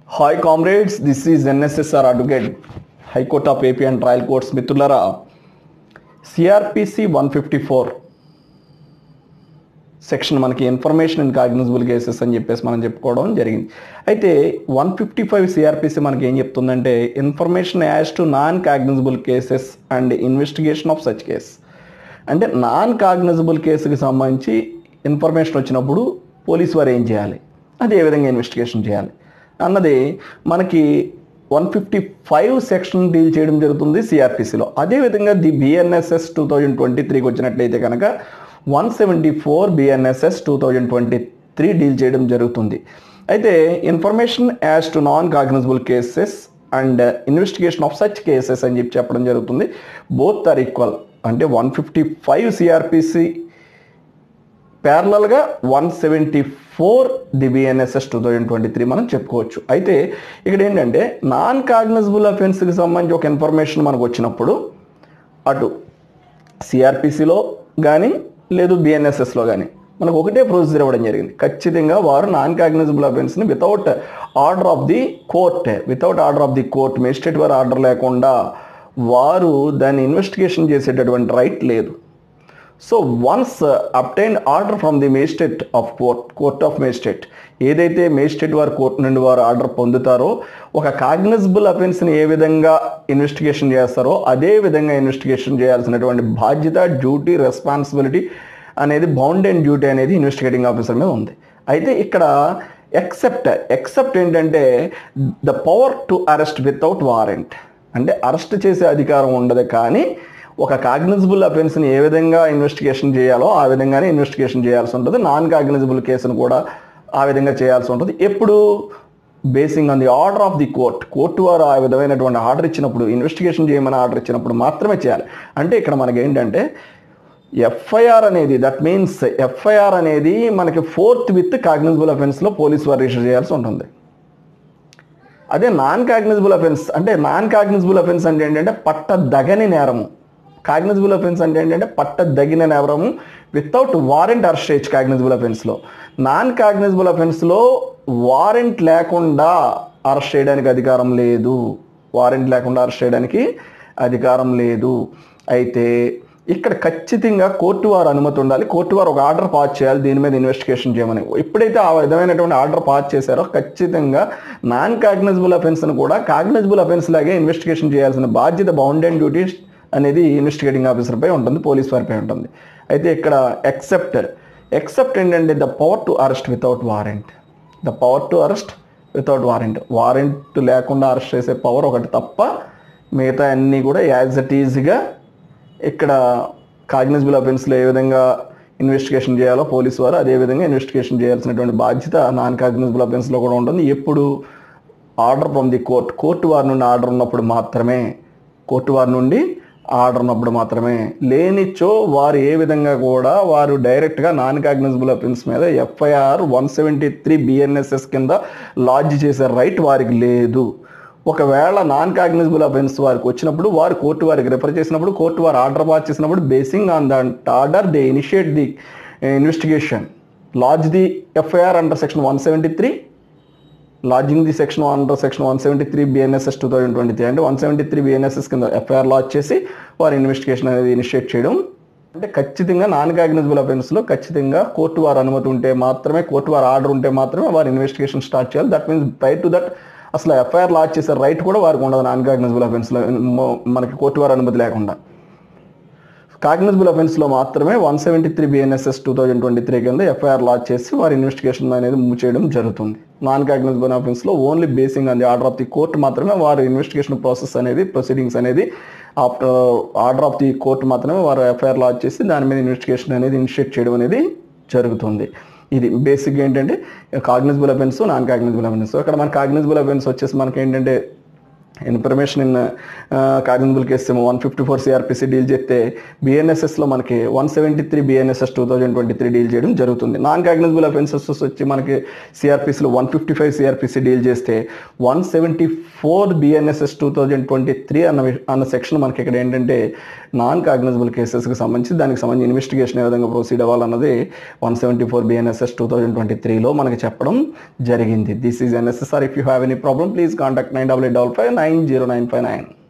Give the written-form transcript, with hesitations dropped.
Hi comrades, this is NSSR Advocate, High Court of AP and Trial Courts మిత్రులారా. CRPC 154 section మనకి information in cognisable cases అని చెప్పేసి మనం చెప్పుకోవడం జరిగింది. అయితే 155 CRPC మనకి ఏం చెప్తుందంటే information as to non cognizable cases and investigation of such case. అంటే నాన్ కాగ్నిజబుల్ కేసుకి సంబంధించి ఇన్ఫర్మేషన్ వచ్చినప్పుడు పోలీసు వారు ఏం చేయాలి, అది ఏ విధంగా ఇన్వెస్టిగేషన్ చేయాలి అన్నది మనకి 155 సెక్షన్ డీల్ చేయడం జరుగుతుంది సిఆర్పిసిలో. అదేవిధంగా ది బిఎన్ఎస్ఎస్ 2023కి వచ్చినట్లయితే కనుక 174 బిఎన్ఎస్ఎస్ 2023 డీల్ చేయడం జరుగుతుంది. అయితే information as to non cognizable cases and investigation of such cases అని చెప్పడం జరుగుతుంది. Both are equal. అంటే 155 సిఆర్పిసి ప్యారలల్గా 174 ది బిఎన్ఎస్ఎస్ 2023 మనం చెప్పుకోవచ్చు. అయితే ఇక్కడ ఏంటంటే నాన్ కాగ్నిజబుల్ అఫెన్స్కి సంబంధించి ఒక ఇన్ఫర్మేషన్ మనకు వచ్చినప్పుడు అటు సిఆర్పిసిలో కానీ లేదు బిఎన్ఎస్ఎస్లో కానీ మనకు ఒకటే ప్రొసీజర్ ఇవ్వడం జరిగింది. ఖచ్చితంగా వారు నాన్ కాగ్నిజబుల్ అఫెన్స్ని without order of the court magistrate వారి ఆర్డర్ లేకుండా వారు దాన్ని ఇన్వెస్టిగేషన్ చేసేటటువంటి రైట్ లేదు. So once obtain order from the magistrate of court of magistrate, ఏదైతే మేజిస్ట్రేట్ వారు కోర్టు నుండి వారు ఆర్డర్ పొందుతారో ఒక కాగ్నిజబుల్ అఫెన్స్ని ఏ విధంగా ఇన్వెస్టిగేషన్ చేస్తారో అదే విధంగా ఇన్వెస్టిగేషన్ చేయాల్సినటువంటి బాధ్యత, డ్యూటీ, రెస్పాన్సిబిలిటీ అనేది, బౌండ్ అండ్ డ్యూటీ అనేది ఇన్వెస్టిగేటింగ్ ఆఫీసర్ మీద ఉంది. అయితే ఇక్కడ ఎక్సెప్ట్ ఏంటంటే the power to arrest without warrant, అంటే అరెస్ట్ చేసే అధికారం ఉండదు, కానీ ఒక కాగ్నిజబుల్ అఫెన్స్ని ఏ విధంగా ఇన్వెస్టిగేషన్ చేయాలో ఆ విధంగానే ఇన్వెస్టిగేషన్ చేయాల్సి ఉంటుంది. నాన్ కాగ్నిజబుల్ కేసును కూడా ఆ విధంగా చేయాల్సి ఉంటుంది. ఎప్పుడు basing on the order of the court వారు ఆ విధమైనటువంటి ఆర్డర్ ఇచ్చినప్పుడు, ఇన్వెస్టిగేషన్ చేయమని ఆర్డర్ ఇచ్చినప్పుడు మాత్రమే చేయాలి. అంటే ఇక్కడ మనకి ఏంటంటే ఎఫ్ఐఆర్ అనేది, దట్ మీన్స్ ఎఫ్ఐఆర్ అనేది మనకి 4th విత్ కాగ్నిజబుల్ అఫెన్స్లో పోలీసు వారు రిజిస్టర్ చేయాల్సి ఉంటుంది. అదే నాన్ కాగ్నిజబుల్ అఫెన్స్ అంటే ఏంటంటే పట్టదగని నేరము. కాగ్నిజబుల్ అఫెన్స్ అంటే ఏంటంటే పట్టదగిన నేరము వితౌట్ వారెంట్ అరెస్ట్ చేయొచ్చు కాగ్నిజబుల్ అఫెన్స్లో. నాన్ కాగ్నిజబుల్ అఫెన్స్లో వారెంట్ లేకుండా అరెస్ట్ చేయడానికి అధికారం లేదు. అయితే ఇక్కడ ఖచ్చితంగా కోర్టు వారు అనుమతి ఉండాలి. కోర్టు వారు ఒక ఆర్డర్ పాస్ చేయాలి దీని మీద ఇన్వెస్టిగేషన్ చేయమని. ఎప్పుడైతే ఆ విధమైనటువంటి ఆర్డర్ పాస్ చేశారో ఖచ్చితంగా నాన్ కాగ్నిజబుల్ అఫెన్స్ను కూడా కాగ్నిజబుల్ అఫెన్స్ లాగే ఇన్వెస్టిగేషన్ చేయాల్సిన బాధ్యత, బౌండ్ అండ్ డ్యూటీ అనేది ఇన్వెస్టిగేటింగ్ ఆఫీసర్పై ఉంటుంది, పోలీస్ వారిపై ఉంటుంది. అయితే ఇక్కడ ఎక్సెప్ట్ ఏంటంటే the power to arrest without warrant. Warrant లేకుండా అరెస్ట్ చేసే పవర్ ఒకటి తప్ప మిగతా అన్నీ కూడా యాజ్ ఇట్ ఈజ్గా ఇక్కడ కాగ్నిజబుల్ అఫెన్స్లో ఏ విధంగా ఇన్వెస్టిగేషన్ చేయాలో పోలీసు వారు అదే విధంగా ఇన్వెస్టిగేషన్ చేయాల్సినటువంటి బాధ్యత నాన్ కాగ్నిజబుల్ అఫెన్స్లో కూడా ఉంటుంది. ఎప్పుడు ఆర్డర్ ఫ్రమ్ ది కోర్టు వారి నుండి ఆర్డర్ ఉన్నప్పుడు మాత్రమే, లేనిచో వారు ఏ విధంగా కూడా వారు డైరెక్ట్గా నాన్ కాగ్నిజబుల్ అఫెన్స్ మీద ఎఫ్ఐఆర్ 173 బిఎన్ఎస్ఎస్ కింద లాడ్జ్ చేసే రైట్ వారికి లేదు. ఒకవేళ నాన్ కాగ్నిజబుల్ అఫెన్స్ వారికి వచ్చినప్పుడు వారు కోర్టు వారికి రిఫర్ చేసినప్పుడు, కోర్టు వారు ఆర్డర్ పాస్ చేసినప్పుడు basing on that order they initiate the investigation, lodge the FIR under section 173, lodging the section under section 173 BNSS 2023, అంటే 173 బిఎన్ఎస్ఎస్ కింద ఎఫ్ఐఆర్ లాడ్జ్ చేసి వారు ఇన్వెస్టిగేషన్ అనేది ఇనిషియేట్ చేయడం. అంటే ఖచ్చితంగా నాన్ కాగ్నిజబుల్ అఫెన్స్లో ఖచ్చితంగా కోర్టు వారు అనుమతి ఉంటే మాత్రమే, కోర్టు వారు ఆర్డర్ ఉంటే మాత్రమే వారు ఇన్వెస్టిగేషన్ స్టార్ట్ చేయాలి. That means prior to that అసలు ఎఫ్ఐఆర్ లాడ్జ్ చేసే రైట్ కూడా వారికి ఉండదు నాన్ కాగ్నిజబుల్ అఫెన్స్లో, మనకి కోర్టు వారు అనుమతి లేకుండా. కాగ్నిజబుల్ అఫెన్స్లో మాత్రమే 173 బిఎన్ఎస్ఎస్ 2023 కింద ఎఫ్ఐఆర్ లాడ్జ్ చేసి వారి ఇన్వెస్టిగేషన్ అనేది మూవ్ చేయడం జరుగుతుంది. నాన్ కాగ్నిజబుల్ అఫెన్స్లో only basing on the order of the court మాత్రమే వారు ఇన్వెస్టిగేషన్ ప్రొసీడింగ్స్ అనేది after order of the court మాత్రమే వారు ఎఫ్ఐఆర్ లాడ్జ్ చేసి దాని మీద ఇన్వెస్టిగేషన్ అనేది ఇనిషియేట్ చేయడం అనేది జరుగుతుంది. ఇది బేసిక్గా ఏంటంటే cognizable offence, non cognizable offence. ఇక్కడ మన కాగ్నిజబుల్ అఫెన్స్ వచ్చేసి మనకి ఏంటంటే ఇన్ఫర్మేషన్ ఇన్ కాగ్నిజబుల్ కేసెస్ ఏమో 154 సిఆర్పిసి డీల్ చేస్తే బిఎన్ఎస్ఎస్లో మనకి 173 బిఎన్ఎస్ఎస్ 2023 డీల్ చేయడం జరుగుతుంది. నాన్ కాగ్నిజబుల్ అఫెన్సెస్ వచ్చి మనకి సిఆర్పిసిలో 155 సిఆర్పిసి డీల్ చేస్తే 174 బిఎన్ఎస్ఎస్ 2023 అన్న సెక్షన్ మనకి ఇక్కడ ఏంటంటే నాన్ కాగ్నిజబుల్ కేసెస్కి సంబంధించి దానికి సంబంధించి ఇన్వెస్టిగేషన్ ఏ విధంగా ప్రొసీడ్ అవ్వాలన్నది 174 బిఎన్ఎస్ఎస్ 2023లో మనకి చెప్పడం జరిగింది. This is NSSR. If you have any problem please contact 9885 9095 9.